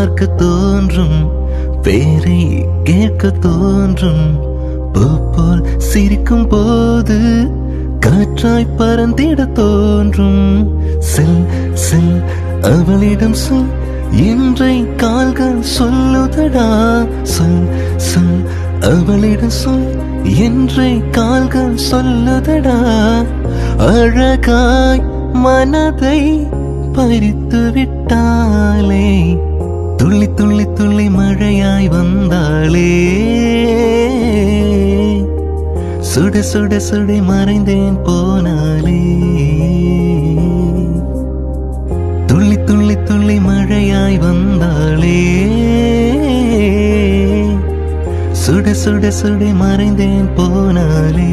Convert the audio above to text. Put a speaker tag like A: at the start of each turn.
A: பார்க்க தோன்றும், பேரை கேட்க தோன்றும். பூ போல் சிரிக்கும் போது காற்றாய் பறந்திட தோன்றும். செல் செல் அவளிடம் சொல், இன்றை கால்கள் சொல்லுதடா. சொல் சொல் அவளிடம் சொல், இன்றை கால்கள் சொல்லுதடா. அழகாய் மனதை பறித்து விட்டாளே, துள்ளி துள்ளி துள்ளி மழையாய் வந்தாளே. சுட சுட சுட மறைந்தேன் போனாலே, துள்ளி துள்ளி துள்ளி மழையாய் வந்தாளே. சுட சுட சுட மறைந்தேன் போனாலே.